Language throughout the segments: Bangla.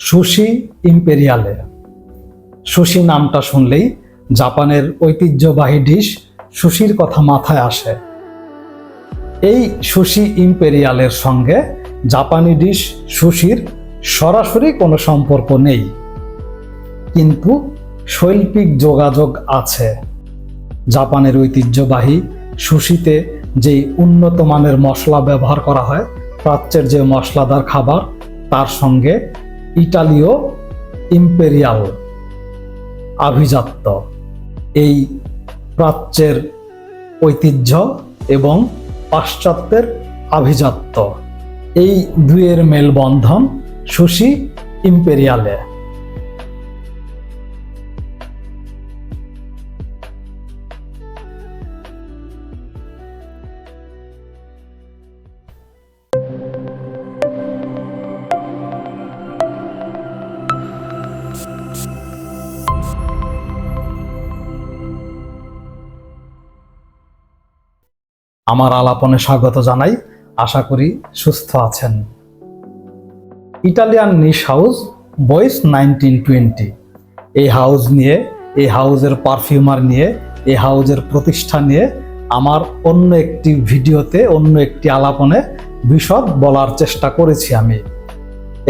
সুশি ইম্পেরিয়ালে। সুশি নামটা শুনলেই জাপানের ঐতিহ্যবাহী ডিশ সুশির কথা মাথায় আসে। এই সুশি ইম্পেরিয়ালের সঙ্গে জাপানি ডিশ সুশির সরাসরি কোনো সম্পর্ক নেই, কিন্তু শৈল্পিক যোগাযোগ আছে। জাপানের ঐতিহ্যবাহী সুশিতে যেই উন্নত মানের মশলা ব্যবহার করা হয়, প্রাচ্যের যে মশলাদার খাবার, তার সঙ্গে ইটালীয় ইম্পেরিয়াল আভিজাত্য, এই প্রাচ্যের ঐতিহ্য এবং পাশ্চাত্যের আভিজাত্য, এই দুয়ের মেলবন্ধন সুশি ইম্পেরিয়ালে। আমার আলাপনে স্বাগত জানাই, আশা করি সুস্থ আছেন। ইটালিয়ান নিশ হাউস বয়েস 1920, এই হাউস নিয়ে, এই হাউসের পারফিউমার নিয়ে, এই হাউসের প্রতিষ্ঠা নিয়ে আমার অন্য একটি ভিডিওতে, অন্য একটি আলাপনে বিশদ বলার চেষ্টা করেছি আমি।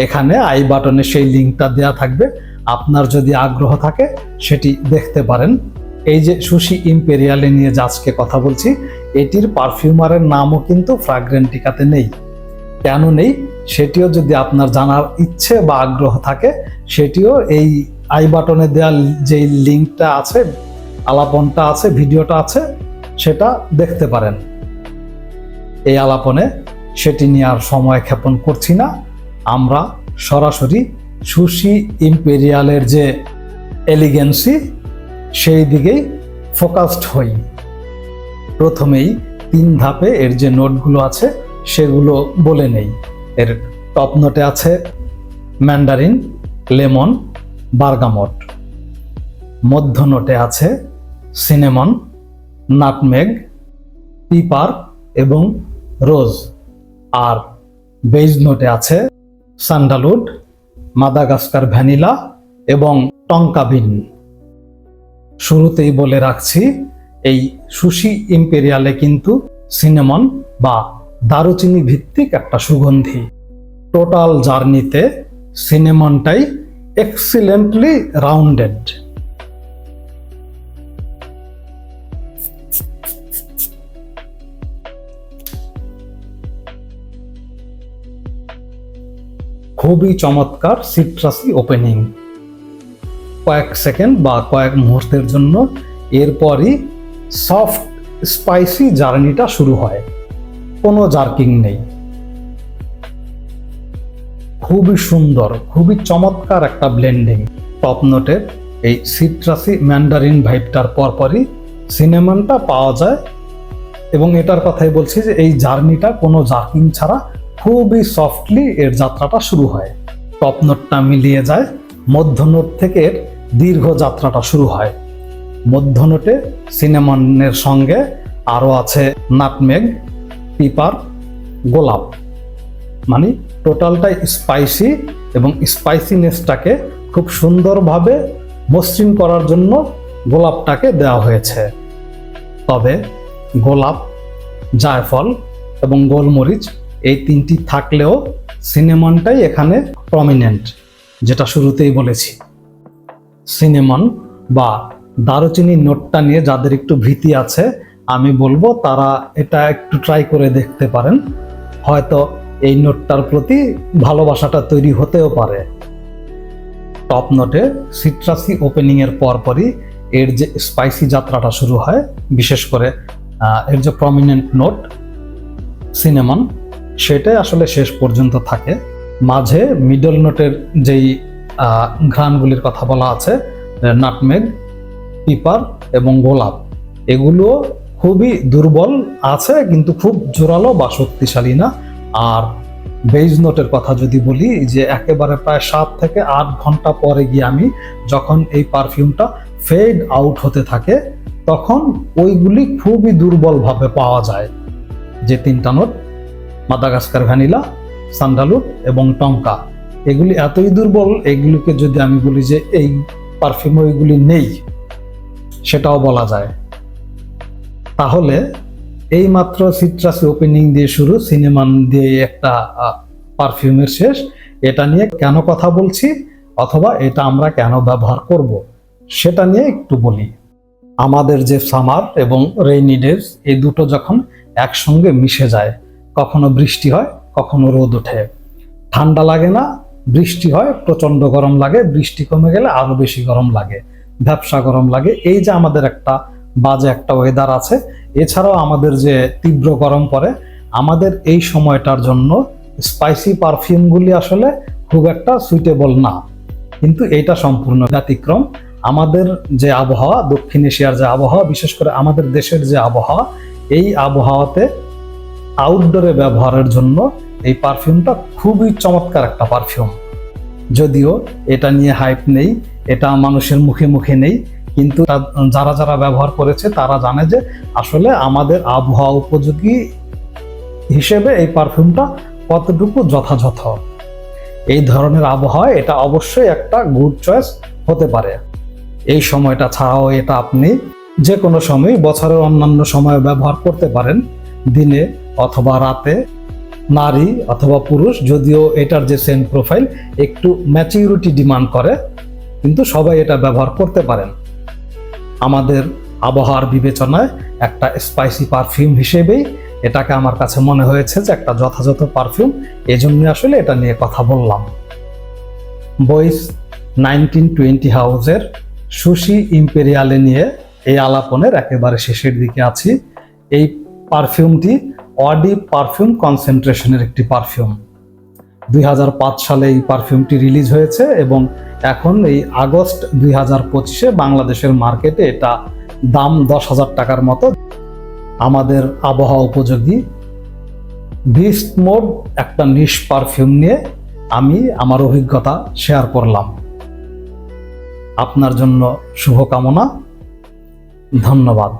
এখানে আই বাটনে সেই লিঙ্কটা দেয়া থাকবে, আপনার যদি আগ্রহ থাকে সেটি দেখতে পারেন। এই যে সুশি ইম্পেরিয়ালে নিয়ে যে আজকে কথা বলছি, এটির পারফিউমারের নামও কিন্তু ফ্রাগ্রেন্টিকাতে নেই। কেন নেই সেটিও যদি আপনার জানার ইচ্ছে বা আগ্রহ থাকে, সেটিও এই আই বাটনে দেওয়া যে লিঙ্কটা আছে, আলাপনটা আছে, ভিডিওটা আছে, সেটা দেখতে পারেন। এই আলাপনে সেটি নিয়ে আর সময় ক্ষেপণ করছি না, আমরা সরাসরি সুশি ইম্পেরিয়ালের যে এলিগেন্সি, সেই দিকেই ফোকাসড হই। প্রথমেই 3 ধাপে এর যে নোটগুলো আছে সেগুলো বলে নেই। এর টপ নোটে আছে ম্যান্ডারিন, লেমন, বার্গামট। মধ্য নোটে আছে সিনেমন, নাটমেগ, পিপার এবং রোজ। আর বেজ নোটে আছে স্যান্ডালউড, মাদাগাস্কার ভ্যানিলা এবং টঙ্কা বিন। শুরুতেই বলে রাখছি, এই সুশি ইম্পেরিয়ালে কিন্তু সিনেমন বা দারুচিনি ভিত্তিক একটা সুগন্ধি। টোটাল জার্নিতে সিনেমনটাই এক্সিলেন্টলি রাউন্ডেড। খুবই চমৎকার সিট্রাসি ওপেনিং। কয়েক সেকেন্ড বা কয়েক মুহূর্তের জন্য এরপরই সফট স্পাইসি জার্নিটা শুরু হয়, কোনো জার্কিং নেই। খুবই সুন্দর, খুবই চমৎকার একটা ব্লেন্ডিং। টপ নোটের এই সিট্রাসি ম্যান্ডারিন ভাইবটার পরপরই সিনেমনটা পাওয়া যায়, এবং এটার কথাই বলছি যে এই জার্নিটা কোনো জার্কিং ছাড়া খুবই সফটলি এর যাত্রাটা শুরু হয়। টপ নোটটা মিলিয়ে যায়, মধ্য নোট থেকে এর দীর্ঘ যাত্রাটা শুরু হয়। মধ্য নোটে সিনেমনের সঙ্গে আরও আছে নাটমেগ, পিপার, গোলাপ। মানে টোটালটাই স্পাইসি, এবং স্পাইসিনেসটাকে খুব সুন্দরভাবে মসৃণ করার জন্য গোলাপটাকে দেওয়া হয়েছে। তবে গোলাপ, জায়ফল এবং গোলমরিচ এই 3টি থাকলেও সিনেমনটাই এখানে প্রমিনেন্ট, যেটা শুরুতেই বলেছি। সিনেমন বা দারুচিনি নোটটা নিয়ে যাদের একটু ভীতি আছে, আমি বলবো তারা এটা একটু ট্রাই করে দেখতে পারেন। হয়তো এই নোটটার প্রতি ভালোবাসাটা তৈরি হতেও পারে। টপ নোটে সিট্রাসি ওপেনিং এর পরপরই এর যে স্পাইসি যাত্রাটা শুরু হয়, বিশেষ করে এর যে প্রমিনেন্ট নোট সিনেমন, সেটাই আসলে শেষ পর্যন্ত থাকে। মাঝে মিডল নোটের যেই ঘ্রাণগুলির কথা বলা আছে, নাটমেগ, পিপার এবং গোলাপ, এগুলো খুবই দুর্বল আছে, কিন্তু খুব জোরালো বা শক্তিশালী না। আর বেজ নোটের কথা যদি বলি, যে একেবারে প্রায় 7 থেকে 8 ঘন্টা পরে গিয়ে আমি যখন এই পারফিউমটা ফেড আউট হতে থাকে, তখন ওইগুলি খুবই দুর্বলভাবে পাওয়া যায়। যে 3টা নোট, মাদাগাস্কার ভ্যানিলা, স্যান্ডালউড এবং টঙ্কা, এগুলি এতই দুর্বল, এগুলিকে যদি আমি বলি যে এই পারফিউমে এগুলি নেই, সেটাও বলা যায়। তাহলে এই মাত্র সিট্রাসি ওপেনিং দিয়ে শুরু, সিনেমান দিয়ে একটা পারফিউমের শেষ। এটা নিয়ে কেন কথা বলছি অথবা এটা আমরা কেন ব্যবহার করব সেটা নিয়ে একটু বলি। আমাদের যে সামার এবং রেইনি ডেজ, এই দুটো যখন একসঙ্গে মিশে যায়, কখনো বৃষ্টি হয়, কখনো রোদ ওঠে, ঠান্ডা লাগে না, বৃষ্টি হয়, প্রচন্ড গরম লাগে, বৃষ্টি কমে গেলে আরো বেশি গরম লাগে, ভ্যাপসা গরম লাগে। এই যে আমাদের একটা বাজে একটা ওয়েদার আছে, এছাড়াও আমাদের যে তীব্র গরম পড়ে, আমাদের এই সময়টার জন্য স্পাইসি পারফিউমগুলি আসলে খুব একটা সুইটেবল না। কিন্তু এটা সম্পূর্ণ ব্যতিক্রম। আমাদের যে আবহাওয়া, দক্ষিণ এশিয়ার যে আবহাওয়া, বিশেষ করে আমাদের দেশের যে আবহাওয়া, এই আবহাওয়াতে আউটডোরে ব্যবহারের জন্য এই পারফিউমটা খুবই চমৎকার একটা পারফিউম। যদিও এটা নিয়ে হাইপ নেই, এটা মানুষের মুখে মুখে নেই, কিন্তু যারা যারা ব্যবহার করেছে তারা জানে যে আসলে আমাদের আবহাওয়া উপযোগী হিসেবে এই পারফিউমটা কতটুকু যথাযথ। এই ধরনের আবহাওয়ায় এটা অবশ্যই একটা গুড চয়েস হতে পারে। এই সময়টা ছাড়াও এটা আপনি যে কোনো সময়, বছরের অন্যান্য সময়ে ব্যবহার করতে পারেন, দিনে অথবা রাতে, নারী অথবা পুরুষ। যদিও এটার যে সেন্ট প্রোফাইল একটু ম্যাচিউরিটি ডিমান্ড করে, কিন্তু সবাই এটা ব্যবহার করতে পারেন। আমাদের আবহাওয়ার বিবেচনায় একটা স্পাইসি পারফিউম হিসেবেই এটাকে আমার কাছে মনে হয়েছে যে একটা যথাযথ পারফিউম, এজন্য আসলে এটা নিয়ে কথা বললাম। বয়েস 1920 হাউসের সুশি ইম্পেরিয়ালে নিয়ে এই আলাপনের একেবারে শেষের দিকে আছি। এই পারফিউমটি অডি পারফিউম কনসেন্ট্রেশনের একটি পারফিউম। 2005 সালে এই পারফিউমটি রিলিজ হয়েছে এবং এখন এই আগস্ট 2025-এ বাংলাদেশের মার্কেটে এটা দাম 10,000 টাকার মতো। আমাদের আবহাওয়া উপযোগী বিস্ট মোড একটা নিশ পারফিউম নিয়ে আমি আমার অভিজ্ঞতা শেয়ার করলাম। আপনার জন্য শুভকামনা। ধন্যবাদ।